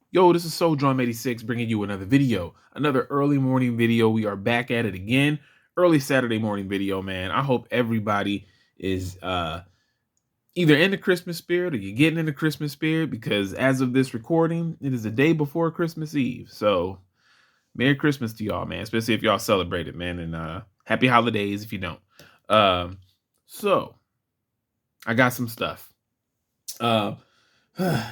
Yo, this is SoulDrum86 bringing you another video, another early morning video. We are back at it again. Early Saturday morning video, man. I hope everybody is either in the Christmas spirit or you're getting in the Christmas spirit, because as of this recording, it is the day before Christmas Eve. So Merry Christmas to y'all, man, especially if y'all celebrate it, man, and happy holidays if you don't. So I got some stuff. Uh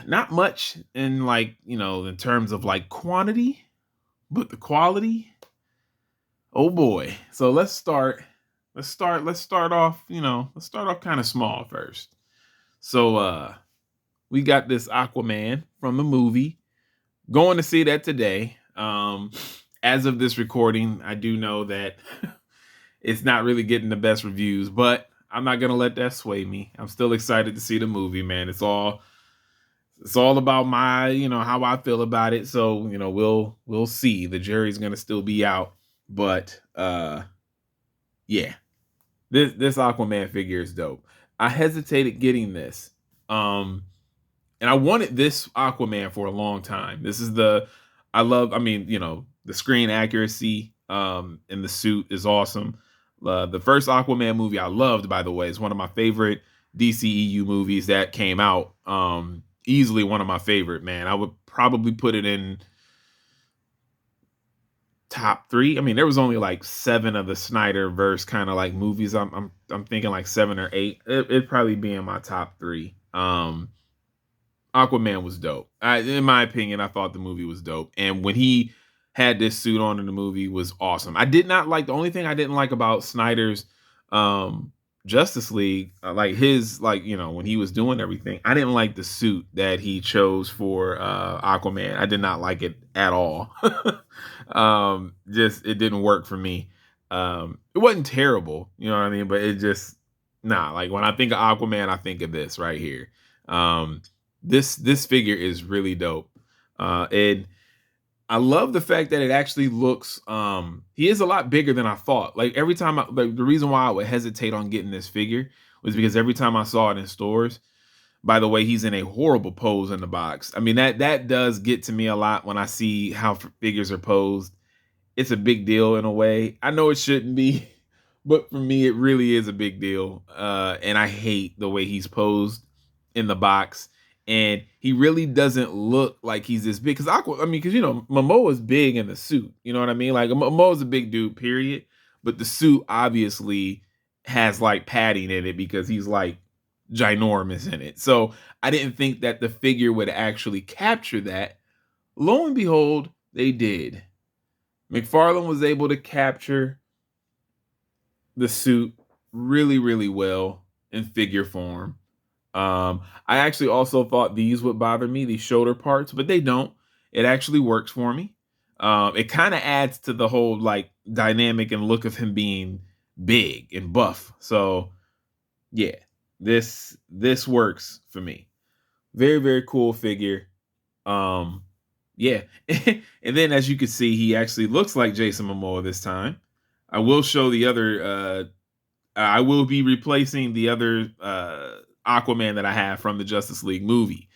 Not much in, like, in terms of like quantity, but the quality, oh boy. So let's start off, kind of small first. So we got this Aquaman from the movie. Going to see that today. As of this recording, I do know that it's not really getting the best reviews, but I'm not gonna let that sway me. I'm still excited to see the movie, man. It's all about my, how I feel about it. So, we'll see. The jury's gonna still be out. But yeah. This Aquaman figure is dope. I hesitated getting this. And I wanted this Aquaman for a long time. This is the screen accuracy in the suit is awesome. The first Aquaman movie I loved, by the way, is one of my favorite DCEU movies that came out. Easily one of my favorite, man. I would probably put it in top 3. I mean, there was only like 7 of the Snyderverse kind of like movies. I'm thinking like 7 or 8. It'd probably be in my top 3. Aquaman was dope. In my opinion, I thought the movie was dope. And when he had this suit on in the movie was awesome. The only thing I didn't like about Snyder's Justice League, when he was doing everything, I didn't like the suit that he chose for Aquaman. I did not like it at all. Just it didn't work for me. It wasn't terrible, you know what I mean? But it just like when I think of Aquaman, I think of this right here. This figure is really dope. And I love the fact that it actually looks he is a lot bigger than I thought. Like every time the reason why I would hesitate on getting this figure was because every time I saw it in stores, by the way, he's in a horrible pose in the box. I mean, that does get to me a lot when I see how figures are posed. It's a big deal in a way. I know it shouldn't be, but for me, it really is a big deal. And I hate the way he's posed in the box. And he really doesn't look like he's this big. Because Momoa's big in the suit. You know what I mean? Like Momoa's a big dude, period. But the suit obviously has like padding in it because he's like ginormous in it. So I didn't think that the figure would actually capture that. Lo and behold, they did. McFarlane was able to capture the suit really, really well in figure form. I actually also thought these would bother me, these shoulder parts, but they don't. It actually works for me. It kind of adds to the whole like dynamic and look of him being big and buff. So yeah, this works for me. Very, very cool figure. Yeah. And then as you can see, he actually looks like Jason Momoa this time. I will show the other I will be replacing the other Aquaman that I have from the Justice League movie.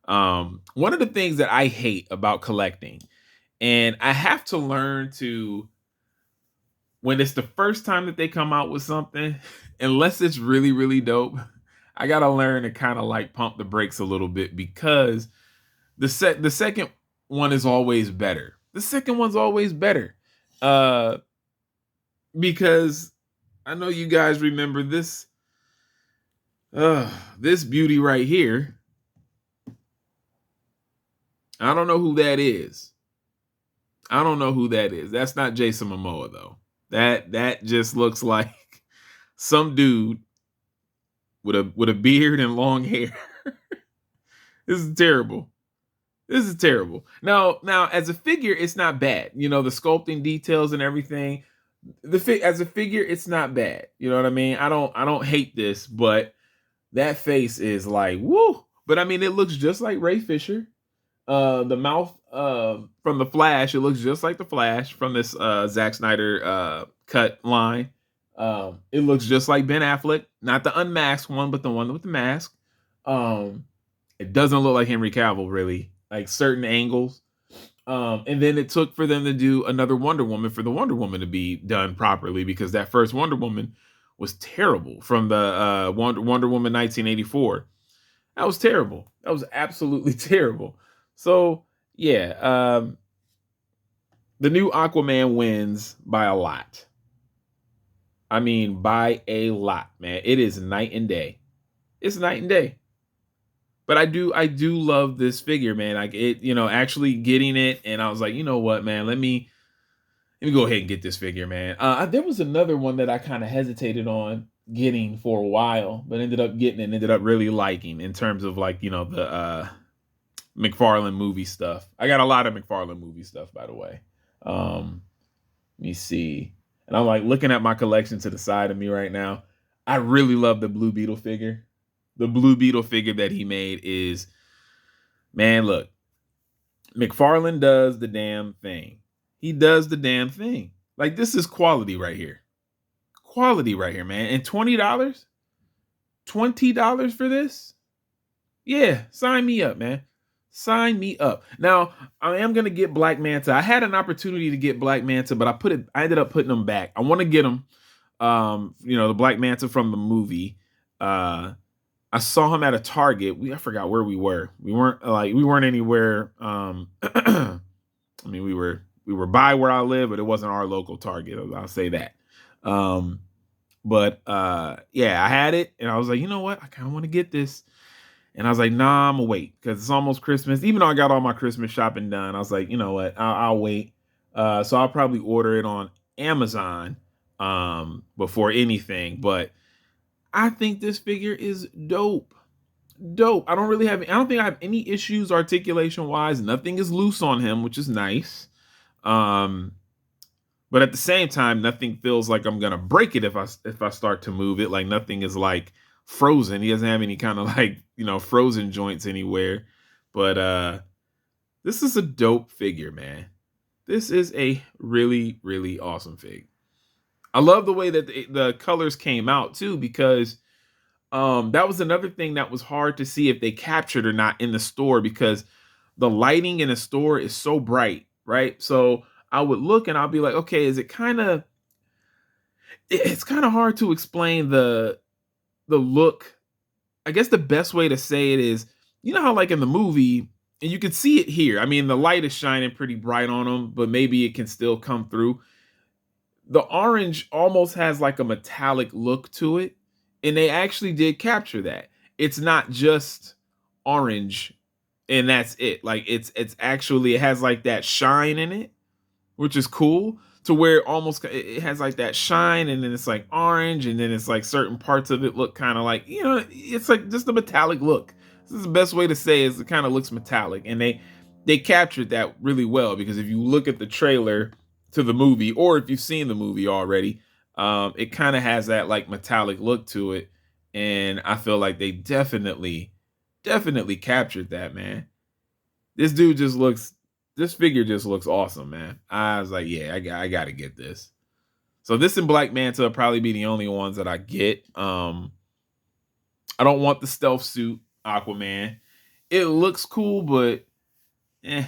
One of the things that I hate about collecting, and I have to learn to, when it's the first time that they come out with something, unless it's really, really dope, I gotta learn to kind of like pump the brakes a little bit, because the second one is always better. The second one's always better. Because I know you guys remember this this beauty right here. I don't know who that is. That's not Jason Momoa though. That just looks like some dude with a beard and long hair. This is terrible. Now, as a figure, it's not bad. The sculpting details and everything. As a figure, it's not bad. You know what I mean? I don't hate this, but that face is like woo. But I mean, it looks just like Ray Fisher. The mouth from the Flash, it looks just like the Flash from this Zack Snyder cut line. It looks just like Ben Affleck, not the unmasked one, but the one with the mask. It doesn't look like Henry Cavill, really. like certain angles. And then it took for them to do another Wonder Woman for the Wonder Woman to be done properly, because that first Wonder Woman was terrible from the Wonder Woman 1984. That was terrible. That was absolutely terrible. So yeah, the new Aquaman wins by a lot. I mean, by a lot, man. It is night and day. It's night and day. But I do love this figure, man. Like it, actually getting it, and I was like, you know what, man, let me go ahead and get this figure, man. There was another one that I kind of hesitated on getting for a while, but ended up getting and ended up really liking, in terms of like, the McFarlane movie stuff. I got a lot of McFarlane movie stuff, by the way. Let me see. And I'm like looking at my collection to the side of me right now. I really love the Blue Beetle figure. The Blue Beetle figure that he made is, man, look, McFarlane does the damn thing. He does the damn thing. Like, this is quality right here. Quality right here, man. And $20? $20 for this? Yeah, sign me up, man. Sign me up. Now, I am gonna get Black Manta. I had an opportunity to get Black Manta, but I ended up putting them back. I want to get them. The Black Manta from the movie. I saw him at a Target. I forgot where we were. We weren't anywhere. I mean, we were by where I live, but it wasn't our local Target. I'll say that. Yeah, I had it, and I was like, you know what? I kind of want to get this. And I was like, nah, I'm gonna wait, because it's almost Christmas. Even though I got all my Christmas shopping done, I was like, you know what? I'll wait. So I'll probably order it on Amazon before anything. But I think this figure is dope. Dope. I don't think I have any issues articulation wise. Nothing is loose on him, which is nice. But at the same time, nothing feels like I'm gonna break it if I start to move it. Like, nothing is like frozen. He doesn't have any kind of like, frozen joints anywhere. But this is a dope figure, man. This is a really, really awesome fig. I love the way that the colors came out too, because that was another thing that was hard to see if they captured or not in the store, because the lighting in the store is so bright, right? So I would look and I'll be like, okay, is it it's kind of hard to explain the look. I guess the best way to say it is, how like in the movie, and you can see it here. I mean, the light is shining pretty bright on them, but maybe it can still come through. The orange almost has like a metallic look to it, and they actually did capture that. It's not just orange and that's it. Like, it's actually, it has like that shine in it, which is cool, to where it has like that shine, and then it's like orange, and then it's like certain parts of it look kind of like, it's like just a metallic look. This is the best way to say it, is it kind of looks metallic, and they captured that really well, because if you look at the trailer to the movie, or if you've seen the movie already, it kind of has that like metallic look to it, and I feel like they definitely captured that, man. This figure just looks awesome, man. I was like, yeah, I got to get this. So this and Black Manta will probably be the only ones that I get. I don't want the stealth suit Aquaman. It looks cool, but eh.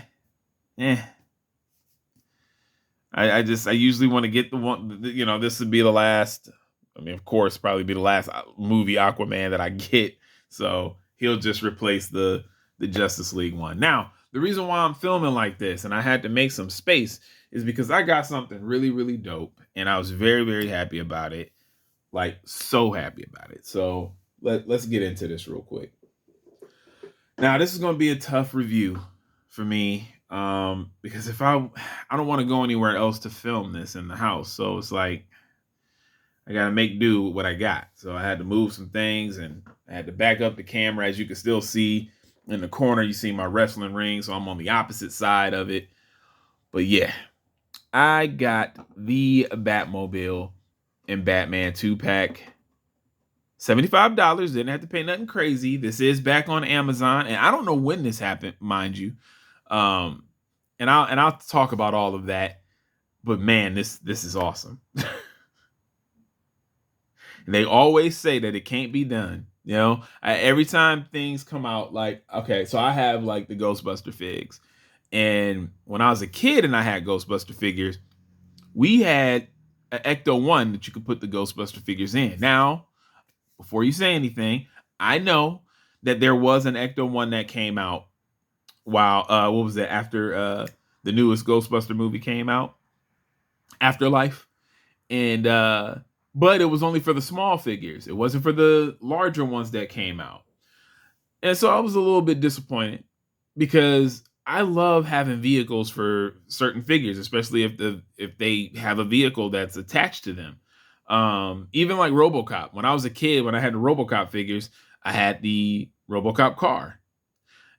I usually want to get the one, this would be the last. I mean, of course, probably be the last movie Aquaman that I get. So he'll just replace the Justice League one. Now, the reason why I'm filming like this, and I had to make some space, is because I got something really, really dope, and I was very, very happy about it. Like, so happy about it. So let's get into this real quick. Now, this is going to be a tough review for me, because if I don't want to go anywhere else to film this in the house. So it's like, I got to make do with what I got. So I had to move some things, and I had to back up the camera. As you can still see in the corner, you see my wrestling ring. So I'm on the opposite side of it. But yeah, I got the Batmobile and Batman 2-pack. $75. Didn't have to pay nothing crazy. This is back on Amazon, and I don't know when this happened, mind you. And I'll talk about all of that. But man, this is awesome. And they always say that it can't be done. Every time things come out, like, okay, so I have like the Ghostbuster figs, and when I was a kid and I had Ghostbuster figures, we had an Ecto One that you could put the Ghostbuster figures in. Now, before you say anything, I know that there was an Ecto One that came out while what was that, after the newest Ghostbuster movie came out, Afterlife, and but it was only for the small figures. It wasn't for the larger ones that came out. And so I was a little bit disappointed because I love having vehicles for certain figures, especially if they have a vehicle that's attached to them. Even like RoboCop. When I was a kid, when I had the RoboCop figures, I had the RoboCop car.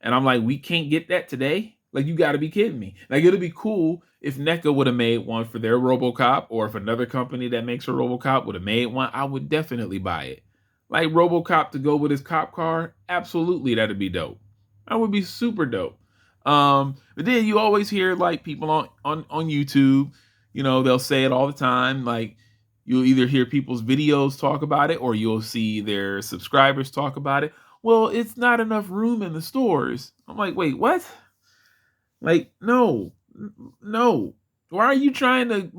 And I'm like, we can't get that today? Like, you got to be kidding me. Like, it'd be cool if NECA would have made one for their RoboCop, or if another company that makes a RoboCop would have made one, I would definitely buy it. Like RoboCop to go with his cop car, absolutely, that'd be dope. That would be super dope. But then you always hear like people on YouTube, they'll say it all the time. Like, you'll either hear people's videos talk about it, or you'll see their subscribers talk about it. Well, it's not enough room in the stores. I'm like, wait, what? Like, no, no. Why are you trying to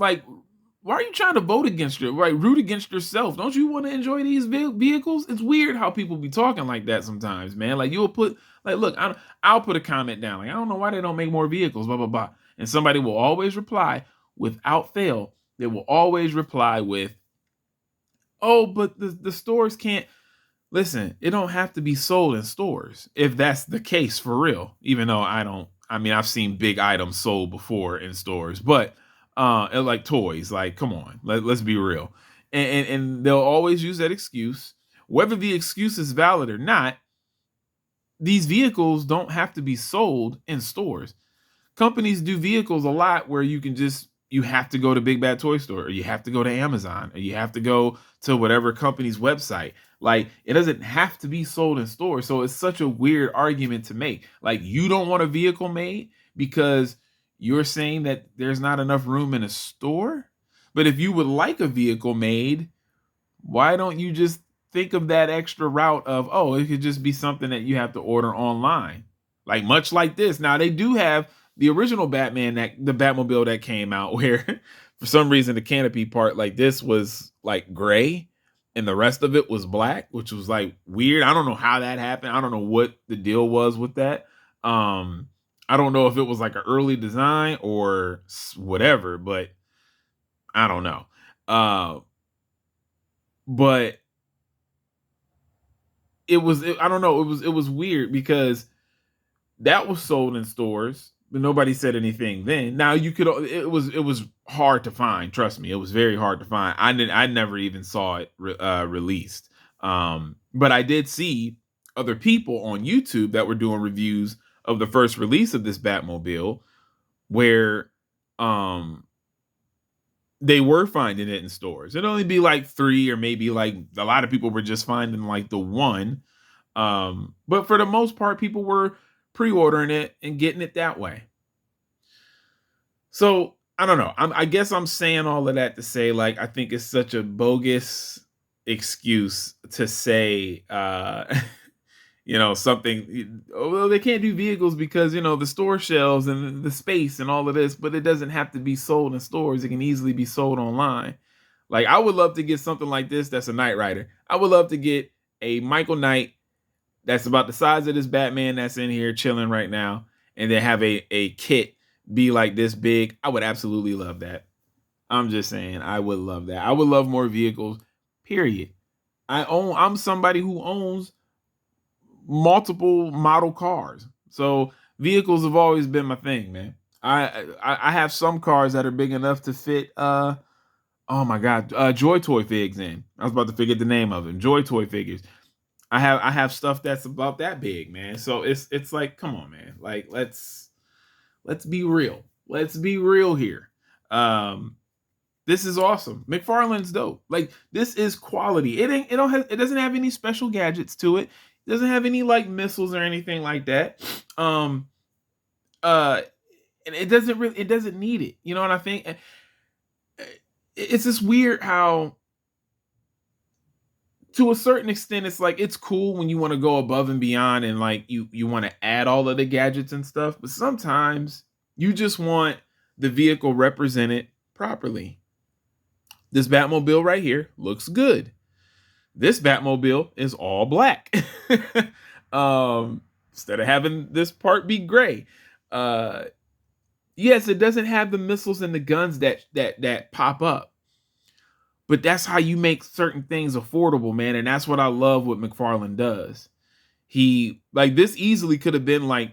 vote against it? Right, root against yourself. Don't you want to enjoy these vehicles? It's weird how people be talking like that sometimes, man. Like, you'll put like, look, I'll put a comment down. Like, I don't know why they don't make more vehicles, blah blah blah. And somebody will always reply without fail. They will always reply with, "Oh, but the stores can't." Listen, it don't have to be sold in stores if that's the case for real. Even though I've seen big items sold before in stores, but like toys, like, come on, let's be real. And they'll always use that excuse. Whether the excuse is valid or not, these vehicles don't have to be sold in stores. Companies do vehicles a lot where you have to go to Big Bad Toy Store, or you have to go to Amazon, or you have to go to whatever company's website. Like, it doesn't have to be sold in stores. So it's such a weird argument to make. Like, you don't want a vehicle made because you're saying that there's not enough room in a store. But if you would like a vehicle made, why don't you just think of that extra route of, oh, it could just be something that you have to order online? Like, much like this. Now, they do have the original Batman, the Batmobile that came out, where for some reason the canopy part, like, this was like gray and the rest of it was black, which was like weird. I don't know how that happened. I don't know what the deal was with that. I don't know if it was like an early design or whatever, but I don't know. But I don't know. It was weird because that was sold in stores, but nobody said anything then. Now it was hard to find. Trust me, it was very hard to find. I never even saw it released. But I did see other people on YouTube that were doing reviews of the first release of this Batmobile, where they were finding it in stores. It'd only be like 3, or maybe like a lot of people were just finding like the one. But for the most part, people were pre-ordering it and getting it that way. So I don't know. I guess I'm saying all of that to say, like, I think it's such a bogus excuse to say, something. Well, they can't do vehicles because the store shelves and the space and all of this, but it doesn't have to be sold in stores. It can easily be sold online. Like, I would love to get something like this that's a Knight Rider. I would love to get a Michael Knight that's about the size of this Batman that's in here chilling right now, and then have a kit be like this big. I would absolutely love that. I'm just saying, I would love that. I would love more vehicles, period. I'm somebody who owns multiple model cars. So vehicles have always been my thing, man. I have some cars that are big enough to fit oh my god, Joy Toy figs in. I was about to forget the name of them. Joy Toy figures. I have stuff that's about that big, man. So it's like, come on, man. Like, let's be real. Let's be real here. This is awesome. McFarlane's dope. Like, this is quality. It doesn't have any special gadgets to it. It doesn't have any like missiles or anything like that. And it doesn't need it. You know what I think? It's just weird how To a certain extent, it's like it's cool when you want to go above and beyond and like you want to add all of the gadgets and stuff, but sometimes you just want the vehicle represented properly. This Batmobile right here looks good. This Batmobile is all black. Instead of having this part be gray. Uh yes, it doesn't have the missiles and the guns that pop up. But that's how you make certain things affordable, man. And that's what I love what McFarlane does. He like this easily could have been like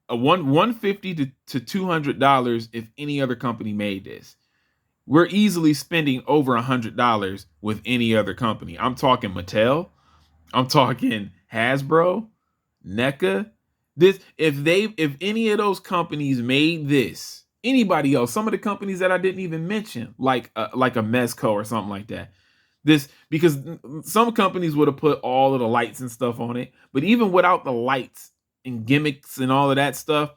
a 150 to $200 if any other company made this. We're easily spending over $100 with any other company. I'm talking Mattel. I'm talking Hasbro, NECA. This if any of those companies made this, anybody else, some of the companies that I didn't even mention, like a Mezco or something like that. This because some companies would have put all of the lights and stuff on it, but even without the lights and gimmicks and all of that stuff,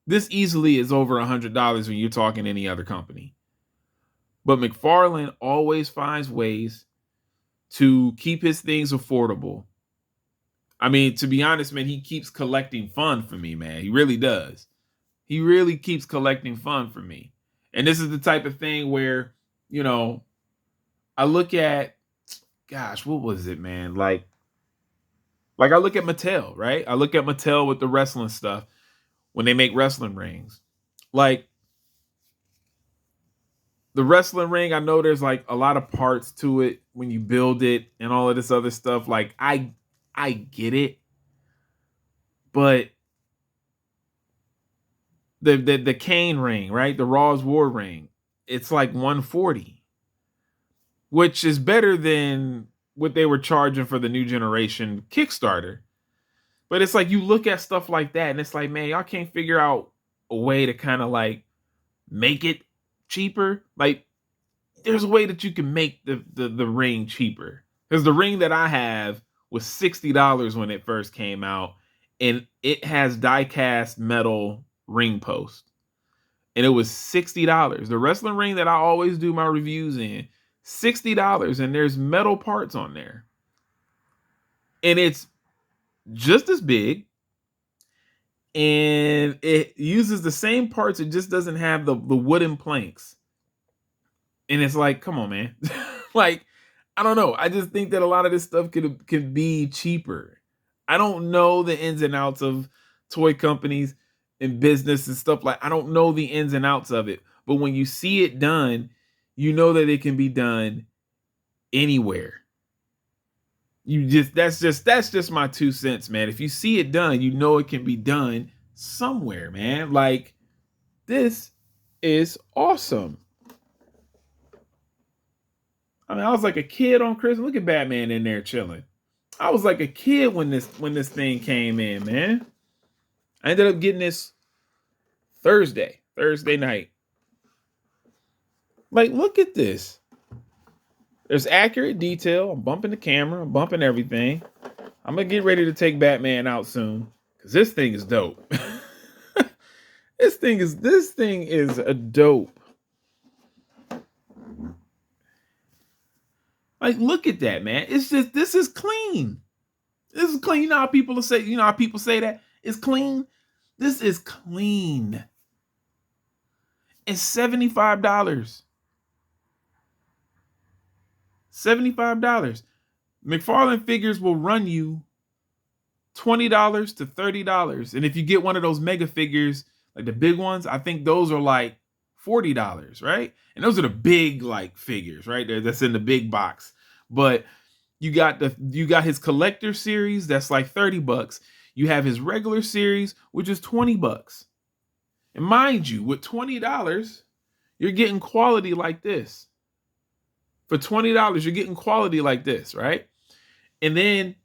this easily is over $100 when you're talking any other company. But McFarlane always finds ways to keep his things affordable. I mean, to be honest, man, he keeps collecting fun for me, man. He really does. He really keeps collecting fun for me. And this is the type of thing where, you know, I look at, gosh, what was it, man? Like I look at Mattel, right? I look at Mattel with the wrestling stuff when they make wrestling rings. Like the wrestling ring, I know there's like a lot of parts to it when you build it and all of this other stuff. Like I get it, but the Kane ring, right? The Raw's War ring, it's like 140, which is better than what they were charging for the new generation Kickstarter. But it's like you look at stuff like that, and it's like, man, y'all can't figure out a way to kind of like make it cheaper. Like, there's a way that you can make the ring cheaper. Because the ring that I have was $60 when it first came out, and it has die-cast metal ring post, and it was $60. The wrestling ring that I always do my reviews in, $60, and there's metal parts on there, and it's just as big, and it uses the same parts. It just doesn't have the wooden planks. And it's like, come on, man. Like, I don't know. I just think that a lot of this stuff could be cheaper. I don't know the ins and outs of toy companies and business and stuff. Like, I don't know the ins and outs of it. But when you see it done, you know that it can be done anywhere. That's just my 2 cents, man. If you see it done, you know it can be done somewhere, man. Like, this is awesome. I mean, I was like a kid on Christmas. Look at Batman in there chilling. I was like a kid when this thing came in, man. I ended up getting this Thursday night. Like, look at this. There's accurate detail. I'm bumping the camera. I'm bumping everything. I'm going to get ready to take Batman out soon because this thing is dope. This thing is a dope. Like, look at that, man. It's just, this is clean. This is clean. You know how people say that? It's clean. This is clean. It's $75. $75. McFarlane figures will run you $20 to $30. And if you get one of those mega figures, like the big ones, I think those are like $40, right? And those are the big like figures, right? That's in the big box. But you got his collector series that's like $30. You have his regular series, which is $20. And mind you, with $20, you're getting quality like this. For $20, you're getting quality like this, right? And then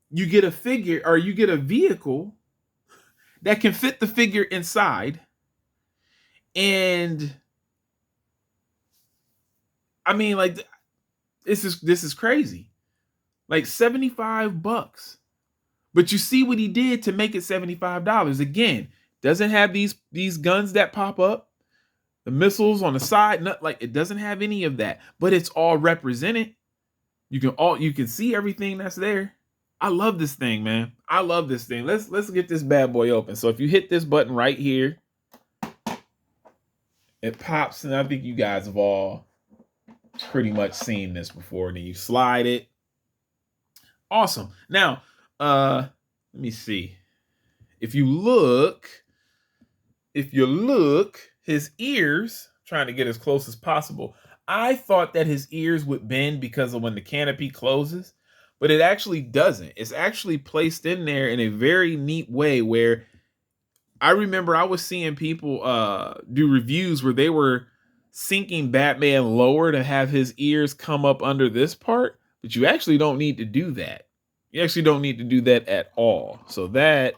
you get a figure, or you get a vehicle that can fit the figure inside. And I mean, like, this is crazy. Like $75. But you see what he did to make it $75. Again, doesn't have these guns that pop up, the missiles on the side, not like, it doesn't have any of that, but it's all represented. You can see everything that's there. I love this thing, man. I love this thing. Let's get this bad boy open. So if you hit this button right here, it pops, and I think you guys have all pretty much seen this before. And then you slide it. Awesome. Now, let me see. If you look, his ears, trying to get as close as possible. I thought that his ears would bend because of when the canopy closes, but it actually doesn't. It's actually placed in there in a very neat way where I remember I was seeing people do reviews where they were sinking Batman lower to have his ears come up under this part, but you actually don't need to do that. You actually don't need to do that at all. So that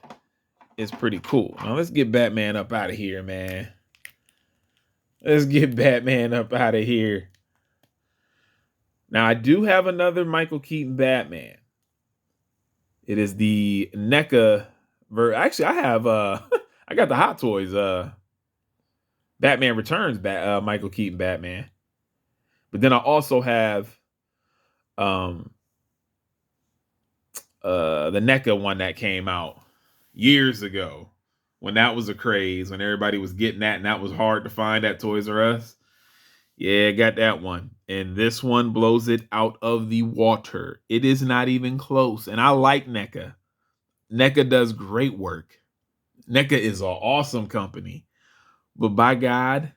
is pretty cool. Now let's get Batman up out of here, man. Let's get Batman up out of here. Now I do have another Michael Keaton Batman. It is the NECA actually I have I got the Hot Toys Batman Returns Michael Keaton Batman. But then I also have the NECA one that came out years ago when that was a craze, when everybody was getting that and that was hard to find at Toys R Us. Yeah, got that one. And this one blows it out of the water. It is not even close. And I like NECA. NECA does great work. NECA is an awesome company. But by God,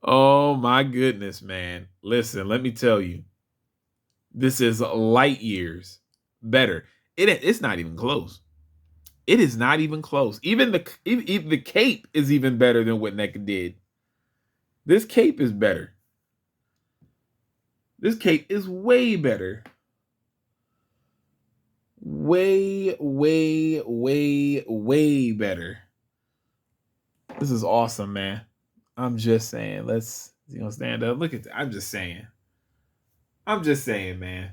oh my goodness, man. Listen, let me tell you. This is light years better. It's not even close. It is not even close. Even the cape is even better than what NECA did. This cape is better. This cape is way better. Way, way, way, way better. This is awesome, man. I'm just saying. Let's stand up. Look at that. I'm just saying, man.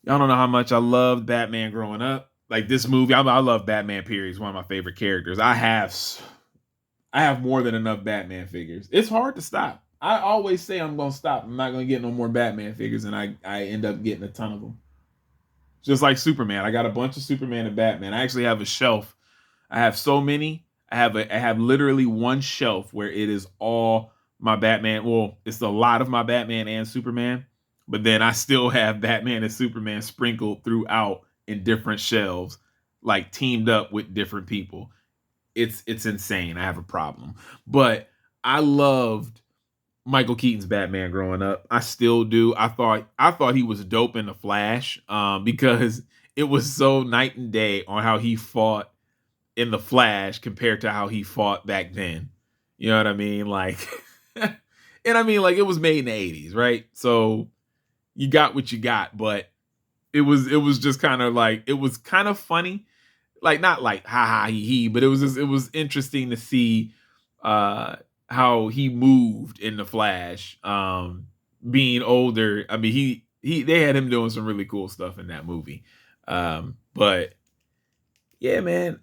Y'all don't know how much I loved Batman growing up. Like this movie, I love Batman. Period. It's one of my favorite characters. I have more than enough Batman figures. It's hard to stop. I always say I'm gonna stop. I'm not gonna get no more Batman figures, and I end up getting a ton of them. Just like Superman, I got a bunch of Superman and Batman. I actually have a shelf. I have so many. I have literally one shelf where it is all my Batman. Well, it's a lot of my Batman and Superman, but then I still have Batman and Superman sprinkled throughout in different shelves, like teamed up with different people. It's insane. I have a problem. But I loved Michael Keaton's Batman growing up. I still do. I thought he was dope in The Flash, because it was so night and day on how he fought in The Flash compared to how he fought back then. You know what I mean? Like, and I mean, like, it was made in the 80s, right? So you got what you got, but it was just kind of like, it was kind of funny. Like, not like ha ha he, but it was interesting to see how he moved in The Flash, being older. I mean, they had him doing some really cool stuff in that movie. But yeah, man,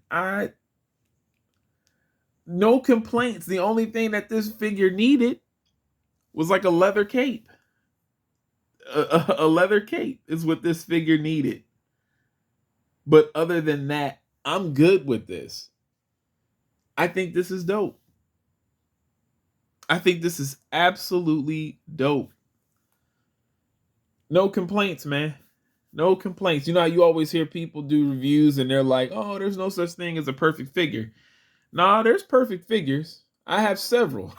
no complaints. The only thing that this figure needed was like a leather cape. A leather cape is what this figure needed. But other than that, I'm good with this. I think this is dope. I think this is absolutely dope. No complaints, man. No complaints. You know how you always hear people do reviews and they're like, oh, there's no such thing as a perfect figure. Nah, there's perfect figures. I have several.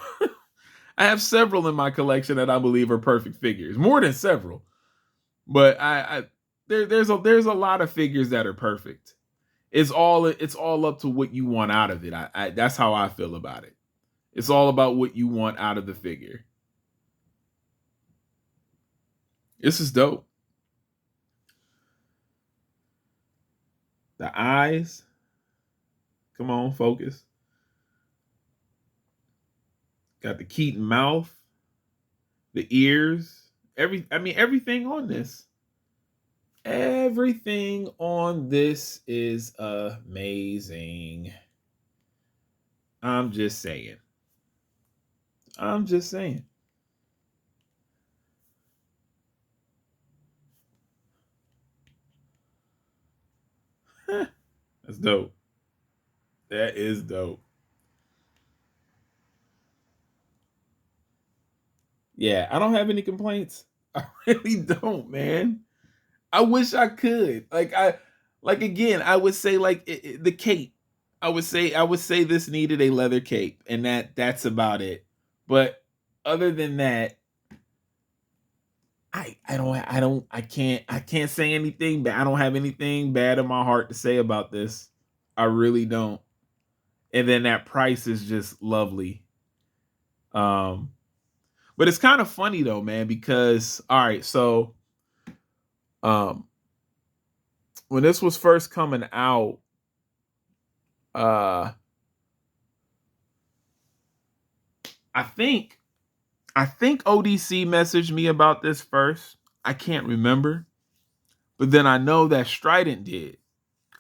I have several in my collection that I believe are perfect figures. More than several. But there's a lot of figures that are perfect. It's all up to what you want out of it. That's how I feel about it. It's all about what you want out of the figure. This is dope. The eyes. Come on, focus. Got the Keaton mouth, the ears, everything on this. Everything on this is amazing. I'm just saying. That's dope. That is dope. Yeah, I don't have any complaints. I really don't, man. I wish I could. Like again, I would say like the cape. I would say this needed a leather cape, and that's about it. But other than that, I can't say anything. But I don't have anything bad in my heart to say about this. I really don't. And then that price is just lovely. Um, but it's kind of funny though, man, because all right, so um when this was first coming out, uh I think I think ODC messaged me about this first. I can't remember, but then I know that Strident did.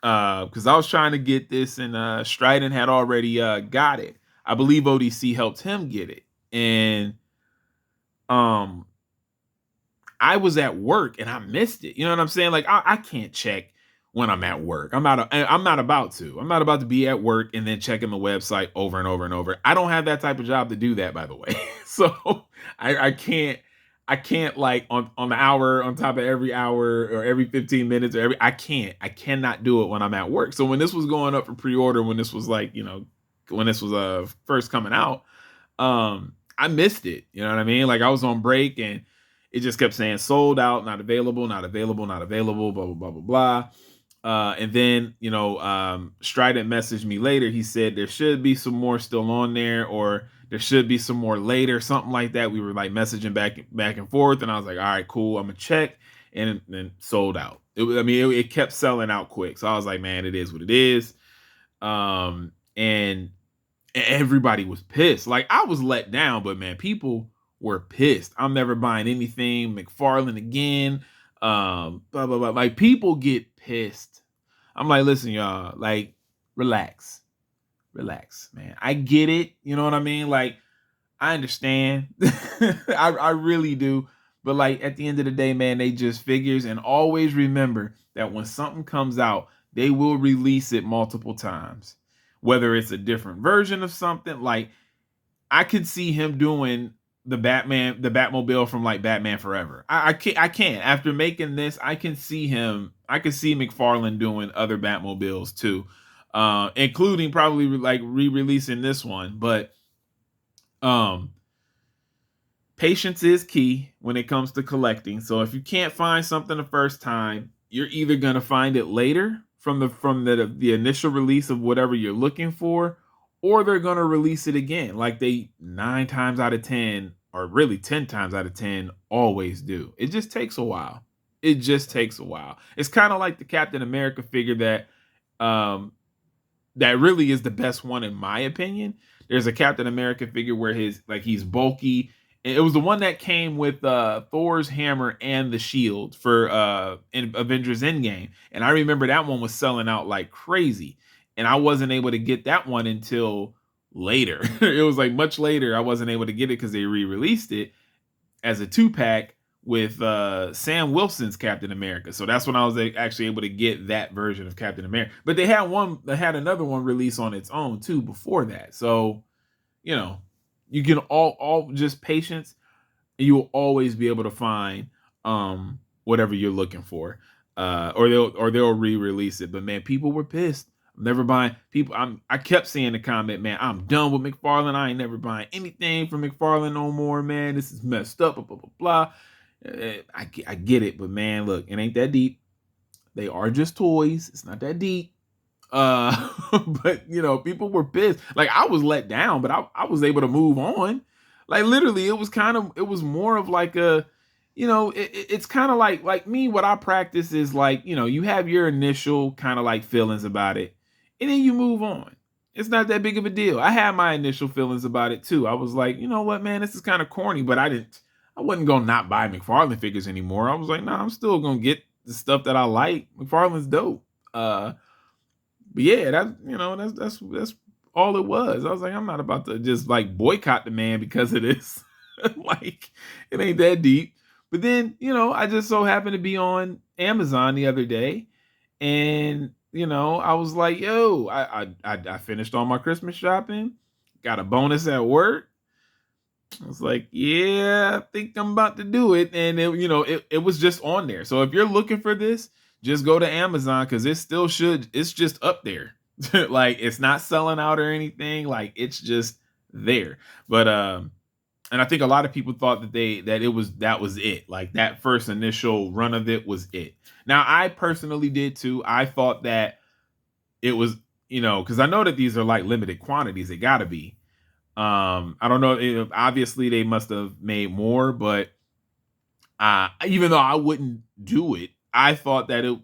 Because I was trying to get this, and Strident had already got it. I believe ODC helped him get it, and um I was at work and I missed it. You know what I'm saying? Like I can't check when I'm at work. I'm not about to. I'm not about to be at work and then checking the website over and over and over. I don't have that type of job to do that, by the way. So I can't like on the hour on top of every hour or every 15 minutes or I cannot do it when I'm at work. So when this was going up for pre-order, when this was like, when this was first coming out, I missed it. You know what I mean? Like I was on break and it just kept saying sold out, not available, not available, not available, blah blah blah blah blah. And then Strident messaged me later. He said there should be some more still on there, or there should be some more later, something like that. We were like messaging back and forth, and I was like, all right, cool, I'm gonna check, and then sold out. It kept selling out quick, so I was like, man, it is what it is. And everybody was pissed. Like I was let down, but man, people were pissed. I'm never buying anything McFarlane again. Blah blah blah. Like people get pissed. I'm like, listen, y'all, like, relax. Relax, man. I get it. You know what I mean? Like, I understand. I really do. But like at the end of the day, man, they just figures, and always remember that when something comes out, they will release it multiple times. Whether it's a different version of something, like I could see him doing the Batmobile from like Batman Forever. I can't. After making this, I can see him. I can see McFarlane doing other Batmobiles too, including probably like re-releasing this one. But um, patience is key when it comes to collecting. So if you can't find something the first time, you're either gonna find it later from the initial release of whatever you're looking for, or they're gonna release it again, like they 9 times out of 10, or really 10 times out of 10, always do. It just takes a while. It just takes a while. It's kind of like the Captain America figure um that really is the best one in my opinion. There's a Captain America figure where he's bulky. And it was the one that came with Thor's hammer and the shield for in Avengers Endgame. And I remember that one was selling out like crazy. And I wasn't able to get that one until later. It was like much later. I wasn't able to get it because they re-released it as a 2-pack with Sam Wilson's Captain America. So that's when I was actually able to get that version of Captain America. But they had another one released on its own too before that. So, you know, you can all just patience, and you will always be able to find whatever you're looking for. Or they'll re-release it. But man, people were pissed. I'm never buying people. I kept seeing the comment, man, I'm done with McFarlane. I ain't never buying anything from McFarlane no more, man. This is messed up, blah, blah, blah, blah. I get it, but man, look, it ain't that deep. They are just toys. It's not that deep. But people were pissed. Like I was let down, but I was able to move on. Like literally, it was more of like it's kind of like me. What I practice is like, you have your initial kind of like feelings about it, and then you move on. It's not that big of a deal. I had my initial feelings about it too. I was like, you know what, man, this is kind of corny, but I wasn't gonna not buy McFarlane figures anymore. I was like, nah, I'm still gonna get the stuff that I like. McFarlane's dope. But yeah, that's all it was. I was like, I'm not about to just like boycott the man because of this. Like, it ain't that deep. But then, I just so happened to be on Amazon the other day, and I was like, yo, I finished all my Christmas shopping, got a bonus at work. I was like, yeah, I think I'm about to do it. And it was just on there. So if you're looking for this, just go to Amazon because it's just up there. Like it's not selling out or anything. Like it's just there. But and I think a lot of people thought that was it. Like that first initial run of it was it. Now I personally did too. I thought that it was, because I know that these are like limited quantities. It gotta be. I don't know. Obviously, they must have made more, but even though I wouldn't do it, I thought that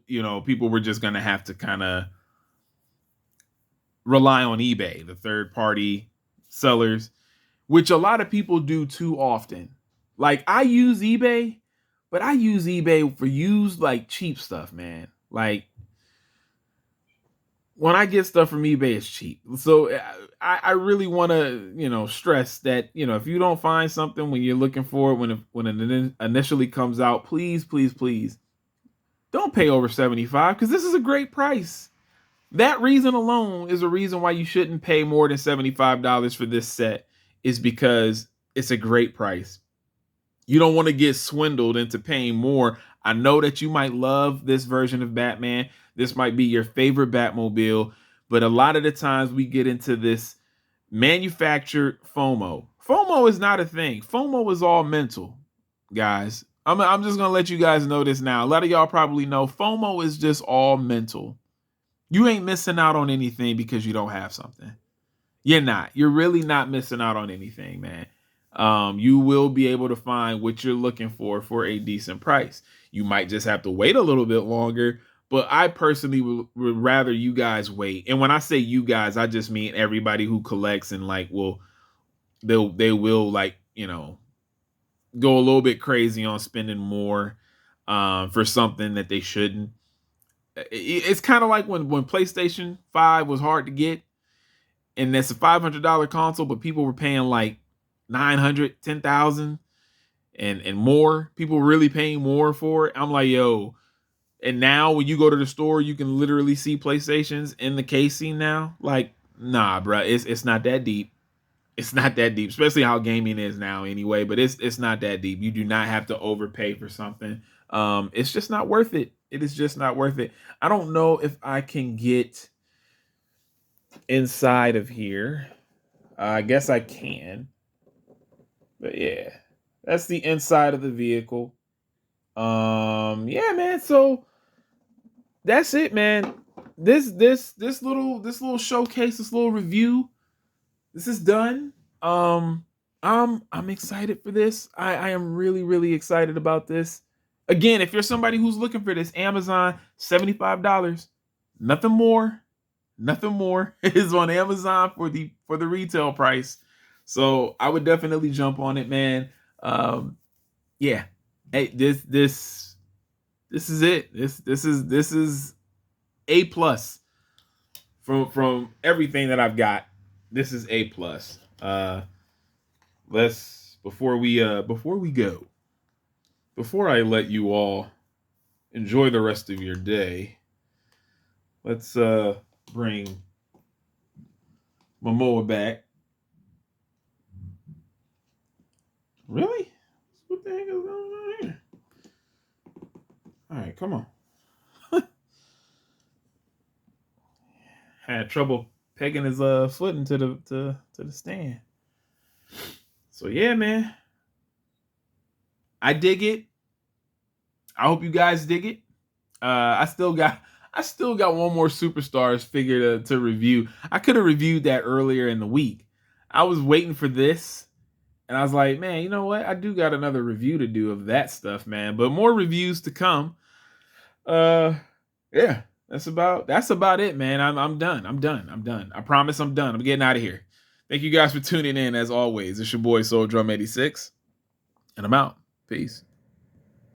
people were just gonna have to kind of rely on eBay, the third party sellers, which a lot of people do too often. Like I use eBay, but I use eBay for used like cheap stuff, man. Like when I get stuff from eBay, it's cheap. So I really want to, stress that, if you don't find something when you're looking for it, when it initially comes out, please, please, please don't pay over 75 because this is a great price. That reason alone is a reason why you shouldn't pay more than $75 for this set, is because it's a great price. You don't want to get swindled into paying more. I know that you might love this version of Batman. This might be your favorite Batmobile, but a lot of the times we get into this manufactured FOMO. FOMO is not a thing. FOMO is all mental, guys. I'm just going to let you guys know this now. A lot of y'all probably know FOMO is just all mental. You ain't missing out on anything because you don't have something. You're not. You're really not missing out on anything, man. You will be able to find what you're looking for a decent price. You might just have to wait a little bit longer, but I personally would rather you guys wait. And when I say you guys, I just mean everybody who collects and like they will like, go a little bit crazy on spending more for something that they shouldn't. It's kind of like when PlayStation 5 was hard to get, and that's a $500 console, but people were paying like 900, 10,000 and more. People really paying more for it. I'm like, yo. And now when you go to the store, you can literally see PlayStations in the casing now. Like, nah, bro, it's not that deep. It's not that deep, especially how gaming is now anyway, but it's not that deep. You do not have to overpay for something. It's just not worth it. It is just not worth it. I don't know if I can get inside of here. I guess I can. But yeah, that's the inside of the vehicle. Yeah, man. So that's it, man. This little showcase, this little review, this is done. I'm excited for this. I am really, really excited about this. Again, if you're somebody who's looking for this, Amazon, $75. Nothing more. Nothing more is on Amazon for the retail price. So I would definitely jump on it, man. Yeah. Hey, this is it. This is A plus from everything that I've got. This is A plus. Let's before we go, before I let you all enjoy the rest of your day, let's bring Momoa back. Really? What the heck is going on here? All right, come on. Had trouble pegging his foot into the stand. So yeah, man. I dig it. I hope you guys dig it. I still got one more Superstars figure to review. I could have reviewed that earlier in the week. I was waiting for this, and I was like, man, you know what? I do got another review to do of that stuff, man. But more reviews to come. Yeah, that's about it, man. I'm done. I promise I'm done. I'm getting out of here. Thank you guys for tuning in as always. It's your boy Soul Drum 86, and I'm out. Peace.